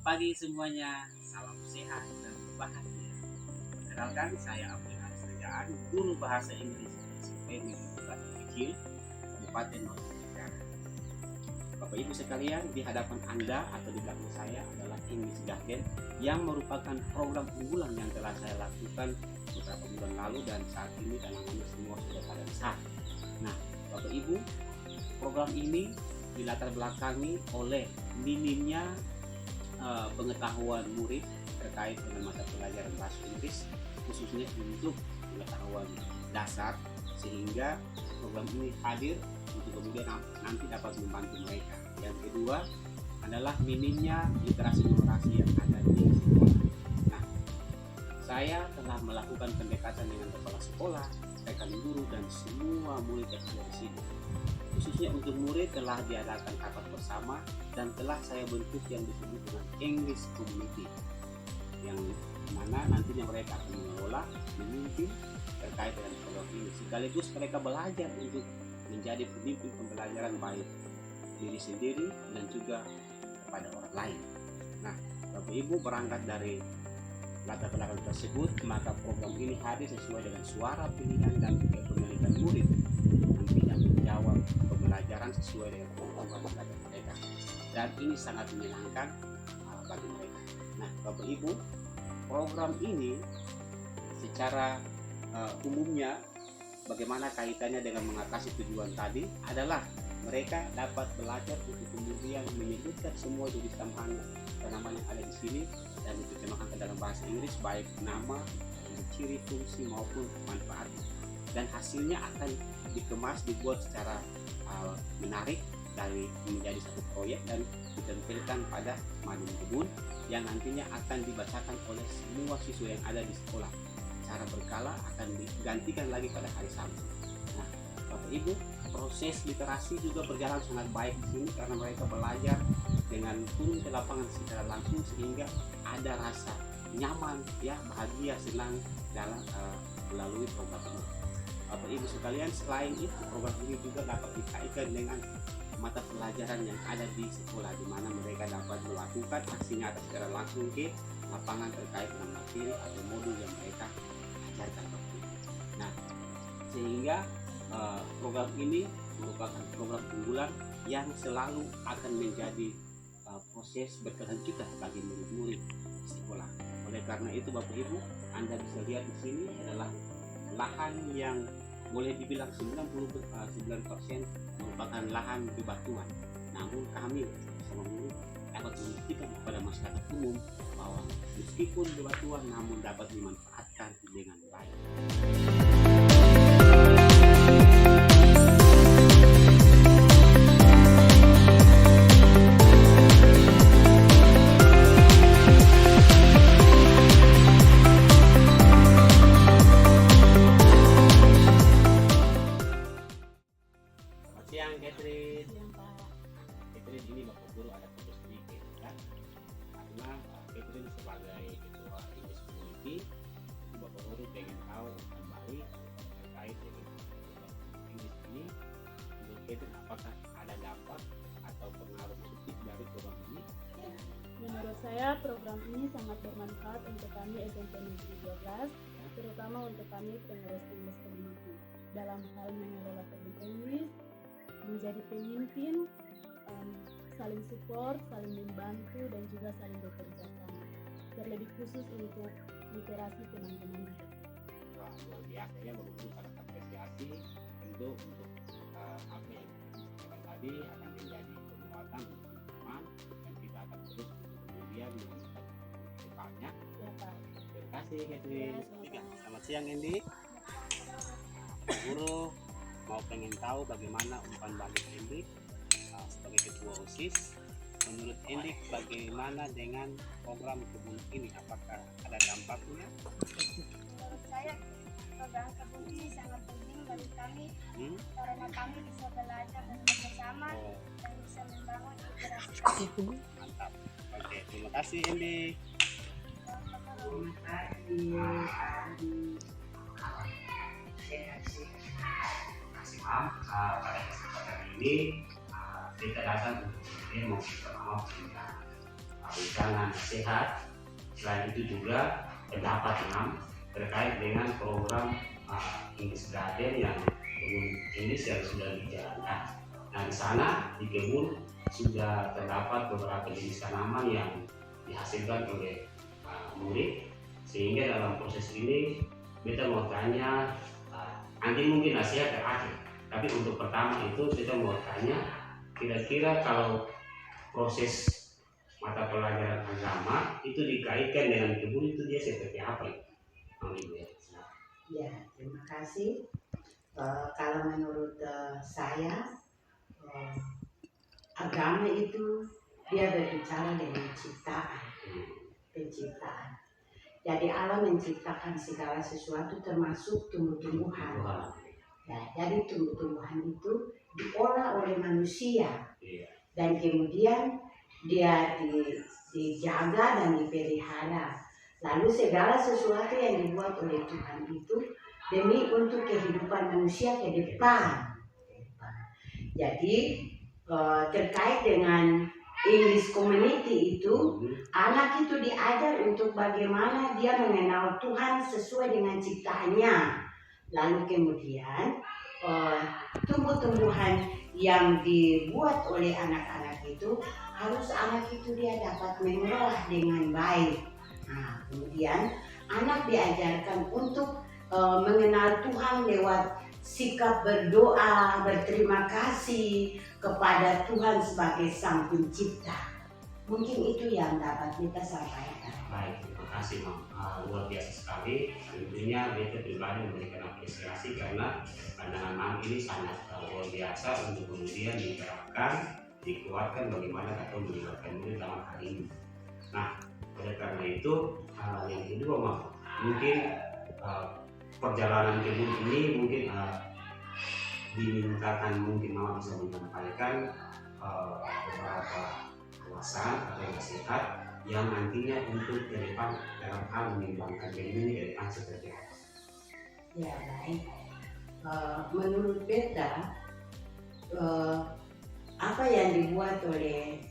Selamat pagi semuanya, salam sehat dan bahagia. Perkenalkan, saya Abdul Haris Rajaan, guru bahasa Inggris SMP Negeri Batu Kecil, Kabupaten Maluku Utara. Bapak Ibu sekalian, di hadapan Anda atau di belakang saya adalah English Garden yang merupakan program unggulan yang telah saya lakukan beberapa bulan lalu dan saat ini anak-anak semua sudah pada besar. Nah, Bapak Ibu, program ini dilatar belakangi oleh minimnya pengetahuan murid terkait dengan mata pelajaran bahasa Inggris, khususnya untuk pengetahuan dasar, sehingga program ini hadir untuk kemudian nanti dapat membantu mereka. Yang kedua adalah minimnya literasi numerasi yang ada di sekolah. Nah, saya telah melakukan pendekatan dengan kepala sekolah, rekan guru, dan semua murid yang ada di sini. Khususnya untuk murid telah diadakan rapat bersama dan telah saya bentuk yang disebut dengan English Community, yang mana nantinya mereka akan mengelola, memimpin terkait dengan program ini, sekaligus mereka belajar untuk menjadi pemimpin pembelajaran baik diri sendiri dan juga kepada orang lain. Nah, Bapak Ibu, berangkat dari latar belakang tersebut, maka program ini hadir sesuai dengan suara pilihan dan kepemilikan murid, nantinya menjawab pembelajaran sesuai dengan kebutuhan belajar mereka, dan ini sangat menyenangkan bagi mereka. Nah, Bapak Ibu, program ini secara umumnya bagaimana kaitannya dengan mengatasi tujuan tadi adalah mereka dapat belajar untuk kemudian menyebutkan semua jenis tanaman yang ada di sini dan diterjemahkan ke dalam bahasa Inggris, baik nama, ciri, fungsi maupun manfaatnya, dan hasilnya akan dikemas, dibuat secara menarik dari menjadi satu proyek dan ditampilkan pada mading kebun yang nantinya akan dibacakan oleh semua siswa yang ada di sekolah. Secara berkala akan digantikan lagi pada hari Sabtu. Nah, Bapak Ibu, proses literasi juga berjalan sangat baik di sini karena mereka belajar dengan turun ke lapangan secara langsung, sehingga ada rasa nyaman, ya, bahagia, senang dalam melalui program ini. Bapak Ibu sekalian, selain itu program ini juga dapat dikaitkan dengan mata pelajaran yang ada di sekolah, di mana mereka dapat melakukan aksi nyata secara langsung ke lapangan terkait dengan materi atau modul yang mereka ajarkan. Nah, sehingga program ini merupakan program unggulan yang selalu akan menjadi proses berkelanjutan bagi murid-murid di sekolah. Oleh karena itu, Bapak Ibu, Anda bisa lihat di sini adalah lahan yang boleh dibilang 99% merupakan lahan bebatuan. Namun kami bersama murid dapat membuktikan kepada masyarakat umum bahwa meskipun bebatuan namun dapat dimanfaatkan dengan baik. Siang, Catherine. Siang, Pak. Catherine, ini Bapak Guru ada foto sedikit, ya, karena Catherine sebagai ketua English Community, Bapak Guru pengen tahu kembali terkait dengan program English ini. Menurut Catherine, apakah ada dampak atau pengaruh positif dari program ini? Menurut saya program ini sangat bermanfaat untuk kami SMP Negeri 12, terutama untuk kami pengurus English Community dalam hal mengelola kebun English, menjadi pemimpin, saling support, saling membantu, dan juga saling bekerja sama. Terlebih khusus untuk literasi teman-teman. Wah, luar biasa ya, Bapak Guru sangat apresiasi tentu untuk apa yang disebutkan tadi akan menjadi penguatan untuk teman-teman, dan kita akan terus untuk kemudian meningkatkan depannya. Ya, Pak. Terima kasih, Catherine. Ya, sama-sama. Selamat siang, Andy. Guru mau pengen tahu bagaimana umpan balik Andy sebagai ketua OSIS. Menurut Andy, bagaimana dengan program kebun ini? Apakah ada dampaknya? Menurut saya program kebun ini sangat penting bagi kami karena kami bisa belajar dan bekerjasama dan bisa membangun literasi. Mantap. Oke, terima kasih Andy. Pada kesempatan ini kita datang untuk mau minta maaf rencana sehat. Selain itu juga pendapat 6 terkait dengan program English Garden yang kebun English yang sudah dijalankan. Nah, di sana di kebun sudah terdapat beberapa jenis tanaman yang dihasilkan oleh murid, sehingga dalam proses ini kita mau tanya nanti mungkin nasihat terakhir, tapi untuk pertama itu kita mau tanya kira-kira kalau proses mata pelajaran agama itu dikaitkan dengan kebun itu dia seperti apa ya? Ya, terima kasih. Kalau menurut saya, agama itu dia berbicara dengan penciptaan. Jadi Allah menciptakan segala sesuatu termasuk tumbuh-tumbuhan. Ya, jadi tumbuh-tumbuhan itu diolah oleh manusia dan kemudian dia dijaga dan dipelihara. Lalu segala sesuatu yang dibuat oleh Tuhan itu demi untuk kehidupan manusia ke depan. Jadi terkait dengan English Community itu, anak itu diajar untuk bagaimana dia mengenal Tuhan sesuai dengan ciptaannya. Lalu kemudian tumbuh-tumbuhan yang dibuat oleh anak-anak itu harus anak itu dia dapat mengolah dengan baik. Nah, kemudian anak diajarkan untuk mengenal Tuhan lewat sikap berdoa, berterima kasih kepada Tuhan sebagai Sang Pencipta. Mungkin itu yang dapat kita sampaikan. Baik, terima kasih Mam. Luar biasa sekali. Tentunya kita pribadi memberikan apresiasi karena pandangan Mam ini sangat luar biasa untuk kemudian diterapkan, dikeluarkan bagaimana kita melibatkan murid dalam hal ini. Nah, oleh karena itu yang kedua Mam, mungkin perjalanan kebun ini mungkin dimintakan mungkin Mama bisa menyampaikan beberapa ulasan atau nasihat yang nantinya untuk ke depan dalam hal mengembangkan kebun ini ke depan seperti apa? Ya, baik. Menurut beta apa yang dibuat oleh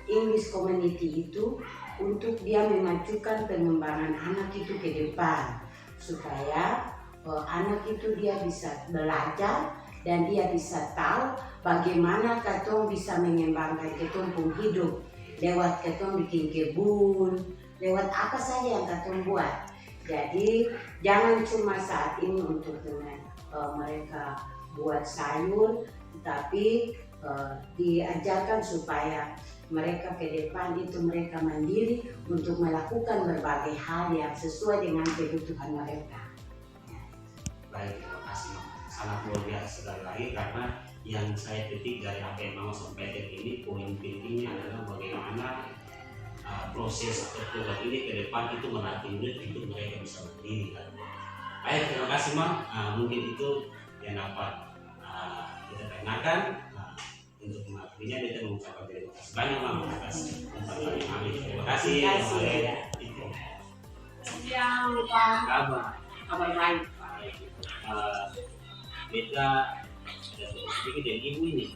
English Community itu untuk dia memajukan pengembangan anak itu ke depan, supaya anak itu dia bisa belajar dan dia bisa tahu bagaimana katong bisa mengembangkan katong pun hidup lewat katong bikin kebun, lewat apa saja yang katong buat. Jadi jangan cuma saat ini untuk mereka buat sayur, tapi diajarkan supaya mereka ke depan itu mereka mandiri untuk melakukan berbagai hal yang sesuai dengan kebutuhan mereka. Baik, terima kasih Mam. Sangat luar biasa sekali lagi karena yang saya petik dari apa yang Mama sampaikan ini poin pentingnya adalah bagaimana proses program ini ke depan itu melatih murid untuk mereka bisa berdiri kan. Baik, terima kasih Mam. Mungkin itu yang dapat kita tanyakan. Untuk mengakhirinya kita mengucapkan terima kasih banyak Mam atas kesempatan kami. Terima kasih. Yang kabar baik. Kita ada sedikit dari Ibu ini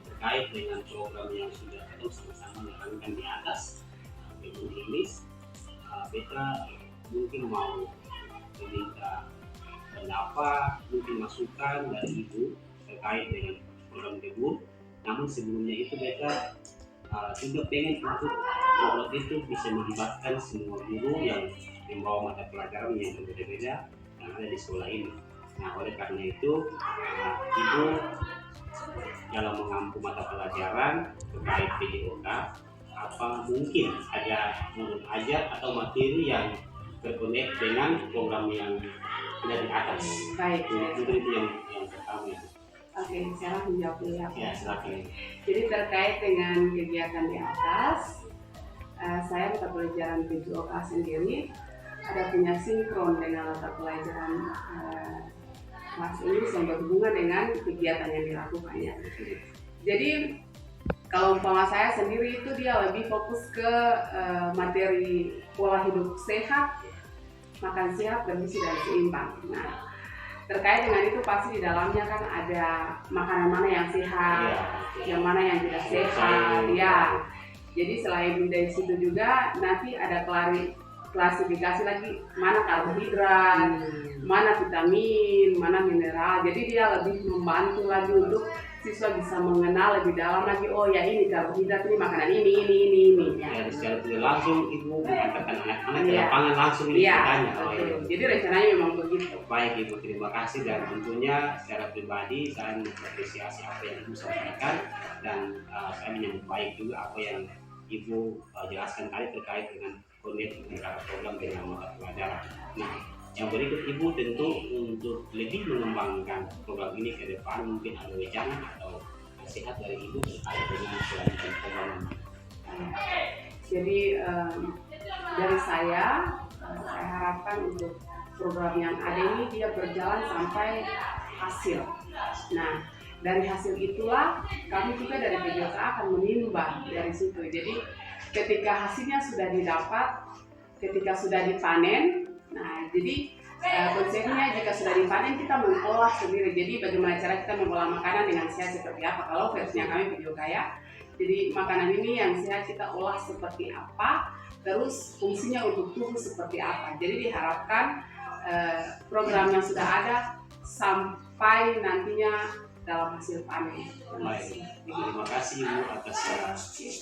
terkait dengan program yang sudah kita sama-sama jalankan di atas kebun English. Beta mungkin mau meminta pendapat, mungkin masukan dari Ibu terkait dengan program kebun. Namun sebelumnya itu beta juga pengen untuk program itu bisa melibatkan semua guru yang membawa mata pelajaran yang berbeda-beda yang ada di sekolah ini. Nah, oleh karena itu Ibu dalam mengampu mata pelajaran terkait PJOK, apa mungkin ada menurut ajar atau materi yang terkonek dengan program yang sudah di atas. Baik. Itu yang pertama itu. Oke, sekarang menjawab dulu ya. Ya, silakan. Jadi terkait dengan kegiatan di atas, saya mata pelajaran PJOK sendiri ada punya sinkron dengan mata pelajaran kelas ini yang berhubungan dengan kegiatan yang dilakukannya. Jadi kalau umpama saya sendiri itu dia lebih fokus ke materi pola hidup sehat, makan sehat, bergizi dan seimbang. Nah, terkait dengan itu pasti di dalamnya kan ada makanan mana yang sehat, yang mana yang tidak sehat, ya. Jadi selain dari situ juga nanti ada klasifikasi lagi mana karbohidrat, mana vitamin, mana mineral. Jadi dia lebih membantu lagi untuk siswa bisa mengenal lebih dalam lagi. Oh ya ini karbohidrat, ini makanan ini. Ya, secara tidak langsung ibu mengantarkan anak-anak ke Iya. lapangan langsung ini Iya, bertanya. Oh, betul. iya. Jadi rencananya memang begitu. Baik ibu, terima kasih dan tentunya secara pribadi saya mengapresiasi apa yang ibu sampaikan dan saya menyambut baik juga apa yang ibu jelaskan tadi terkait dengan koordinasi antara program dengan mata pelajaran. Nah, yang berikut ibu tentu untuk lebih mengembangkan program ini ke depan mungkin ada wejangan atau nasihat dari ibu terkait dengan kelanjutan program ini. Jadi dari saya harapkan untuk program yang ada ini dia berjalan sampai hasil. Nah, dari hasil itulah kami juga dari PJSA akan menimbang dari situ. Jadi ketika hasilnya sudah didapat, ketika sudah dipanen, nah jadi konsepnya jika sudah dipanen kita mengolah sendiri. Jadi bagaimana cara kita mengolah makanan dengan sehat seperti apa? Kalau versinya kami Video Kaya, jadi makanan ini yang sehat kita olah seperti apa, terus fungsinya untuk tubuh seperti apa. Jadi diharapkan program yang sudah ada sampai nantinya dalam hasil panen. Baik, terima kasih ibu atas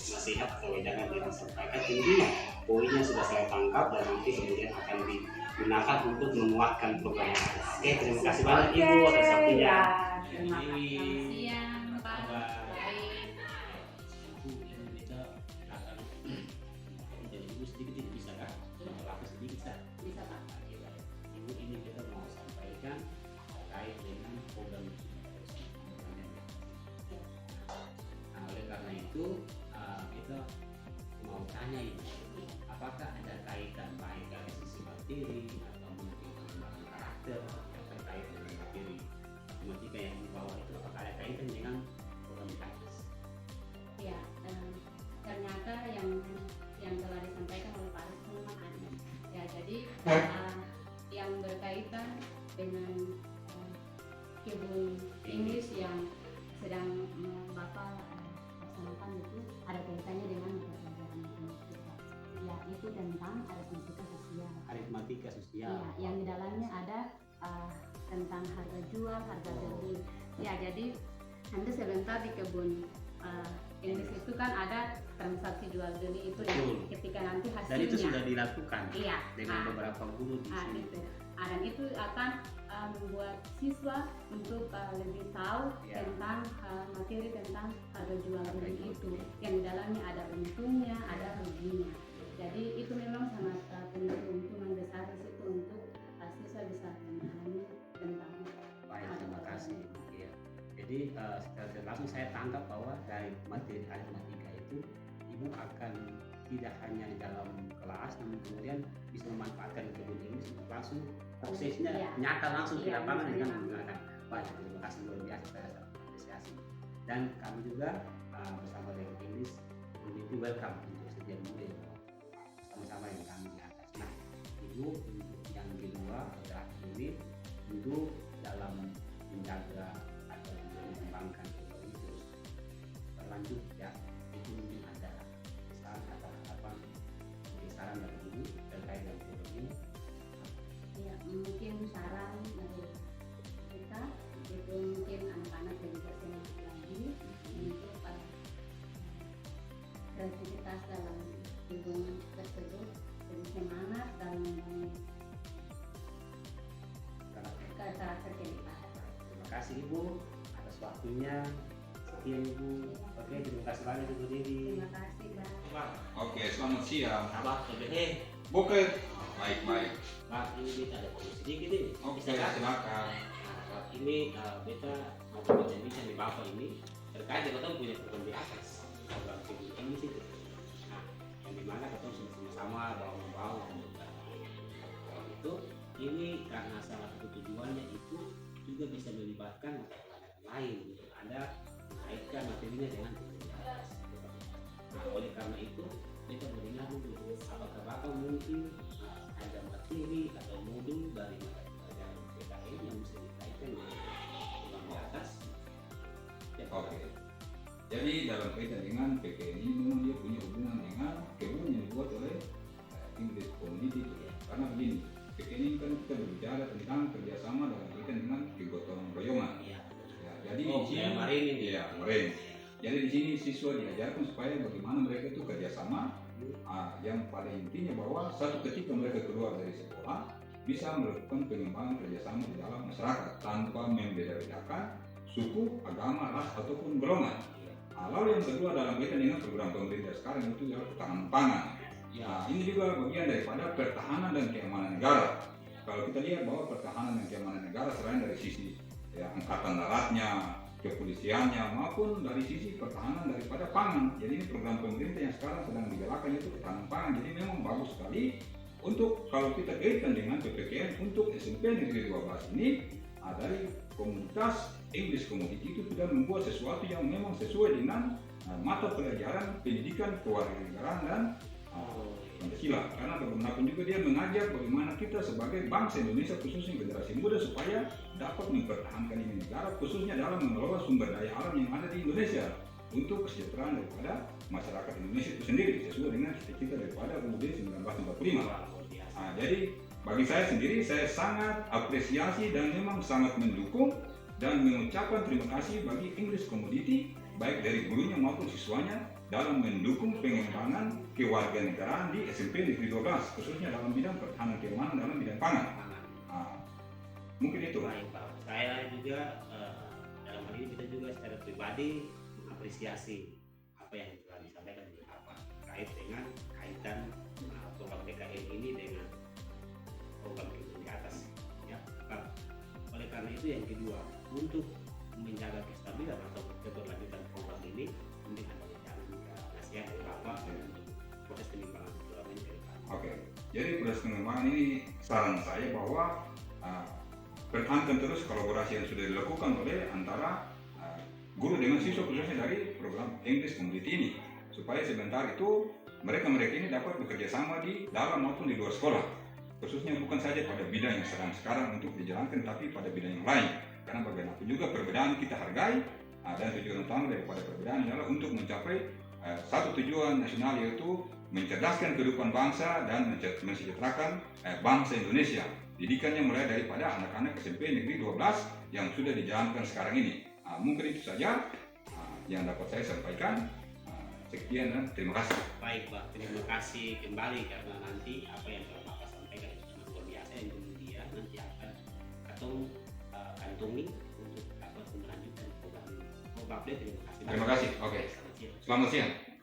nasihat atau wejangan yang disampaikan. Tentunya poinnya sudah saya tangkap dan nanti kemudian akan digunakan untuk menguatkan program yang ada. Oke, terima kasih banyak ibu atas waktunya. Ya, terima kasih. Siang, Pak. Baik. Jadi ibu sedikit bisa kan? Aku sedikit kan? Bisa, Pak. Ibu ini kita mau sampaikan terkait dengan program ini. Nah, oleh karena itu kita mau tanya ibu, apakah ada kaitan baik dari sisi materi atau mungkin pengembangan karakter yang terkait dengan materi matematika yang dibawa itu, apakah ada kaitan dengan program di atas? Ya, ternyata yang telah disampaikan oleh Pak Aris memang ada. Ya, jadi yang berkaitan dengan kebun Inggris yang sedang Bapak laksanakan itu ada kaitannya dengan pelajaran matematika. Ya, itu tentang aritmatika sosial. Aritmatika sosial. Ya, yang di dalamnya ada tentang harga jual, harga beli. Ya, jadi nanti sebentar di kebun Inggris itu kan ada transaksi jual beli itu ya. Betul. Ketika nanti hasilnya. Dan itu sudah dilakukan Iya. dengan beberapa guru di sini. Itu. Dan itu akan membuat siswa untuk lebih tahu Ya. tentang materi tentang harga jual beli itu. Yang di dalamnya ada untungnya, ada ruginya. Jadi itu memang sangat penting keuntungan besar di situ untuk siswa bisa memahami tentang Baik, terima kasih. Ya. Jadi secara tidak langsung saya tangkap bahwa dari materi aritmatika itu ibu akan tidak hanya di dalam kelas, namun kemudian bisa memanfaatkan kebun ini langsung prosesnya Iya. nyata langsung di Iya, lapangan bisa dengan dilakukan. menggunakan. Baik, terima kasih luar biasa, saya sangat apresiasi. Dan kami juga bersama dengan Inggris itu welcome untuk setiap murid sama-sama yang kami di atas. Nah, ibu untuk yang kedua terakhir ini tentu dalam menjaga atau mengembangkan ini terus berlanjut ya, itu mungkin ada pesan atau harapan mungkin saran dari ibu terkait dengan program ini. ya, mungkin saran dari kita itu mungkin anak-anak lebih bersemangat lagi untuk kreativitas dalam lingkungan tersebut, lebih semangat dalam membangun karakter kehidupan. Terima kasih ibu atas waktunya. Sekian ibu. Oke, terima kasih banyak ibu Didi. Terima kasih, Pak. Oke, selamat siang. Sahabat, lebih Buket. Baik. Pak, ini kita ada promosi sedikit ini. Oke, Bisa kan? silakan. Nah, ini beta mau bincang-bincang di Bapak ini terkait dengan kita punya program di atas program kebun ini sih. Nah, yang dimana kita sama-sama bawa itu ini karena salah satu tujuannya itu juga bisa melibatkan pelajaran lain untuk Anda mengaitkan materinya dengan kebun di atas. Nah, oleh karena itu kita beringat dulu apakah Bapak mungkin ada materi atau modul dari mata pelajaran PKN yang bisa dikaitkan dengan program di atas. Ya, Oke. Jadi dalam kaitan dengan PKN ini memang dia punya hubungan community itu. Karena begini, ini kan kita berbicara tentang kerjasama dalam kaitan dengan kegotong royongan. Iya. Ya, jadi Oh, di sini kayak Marin ini. ya kemarin. Jadi di sini siswa diajarkan supaya bagaimana mereka itu kerjasama. Yang pada intinya bahwa satu ketika mereka keluar dari sekolah bisa melakukan pengembangan kerjasama di dalam masyarakat tanpa membeda-bedakan suku, agama, ras ataupun golongan. Lalu yang kedua dalam kaitan dengan program pemerintah sekarang itu adalah ketahanan pangan. Ini juga bagian daripada pertahanan dan keamanan negara. Kalau kita lihat bahwa pertahanan dan keamanan negara selain dari sisi angkatan daratnya, kepolisiannya maupun dari sisi pertahanan daripada pangan. Jadi ini program pemerintah yang sekarang sedang digalakkan itu ketahanan pangan. Jadi memang bagus sekali untuk kalau kita kaitkan dengan PPKN untuk SMP Negeri 12 ini dari komunitas English Community itu sudah membuat sesuatu yang memang sesuai dengan mata pelajaran pendidikan kewarganegaraan dan Pancasila. Karena bagaimanapun juga dia mengajak bagaimana kita sebagai bangsa Indonesia khususnya generasi muda supaya dapat mempertahankan ini negara khususnya dalam mengelola sumber daya alam yang ada di Indonesia untuk kesejahteraan daripada masyarakat Indonesia itu sendiri sesuai dengan cita-cita daripada UUD 1945. Jadi bagi saya sendiri saya sangat apresiasi dan memang sangat mendukung dan mengucapkan terima kasih bagi English Community baik dari gurunya maupun siswanya dalam mendukung pengembangan kewarganegaraan di SMP Negeri 12 khususnya dalam bidang pertahanan keamanan dalam bidang pangan. Mungkin itu. Baik, Pak. Saya juga dalam hal ini kita juga secara pribadi mengapresiasi apa yang telah disampaikan di Bapak terkait dengan kaitan program PKN ini dengan program di atas. Ya, Pak. Oleh karena itu yang kedua untuk menjaga kestabilan atau keberlanjutan program ini penting ada nasihat dari Bapak untuk proses pengembangan program ini ke depan. Oke, jadi proses pengembangan ini saran saya bahwa pertahankan terus kolaborasi yang sudah dilakukan oleh antara guru dengan siswa khususnya dari program English Community ini supaya sebentar itu mereka ini dapat bekerja sama di dalam maupun di luar sekolah khususnya bukan saja pada bidang yang sedang sekarang untuk dijalankan tapi pada bidang yang lain karena bagaimanapun juga perbedaan kita hargai dan tujuan utama daripada perbedaan adalah untuk mencapai satu tujuan nasional yaitu mencerdaskan kehidupan bangsa dan mensejahterakan bangsa Indonesia. Didikannya mulai daripada anak-anak SMP Negeri 12 yang sudah dijalankan sekarang ini. Mungkin itu saja yang dapat saya sampaikan. Sekian dan terima kasih. Baik, Pak. Terima kasih kembali karena nanti apa yang telah Bapak sampaikan itu sangat luar biasa yang kemudian nanti akan kantongi untuk dapat melanjutkan program ini. Terima kasih. Terima kasih. Oke. Selamat siang.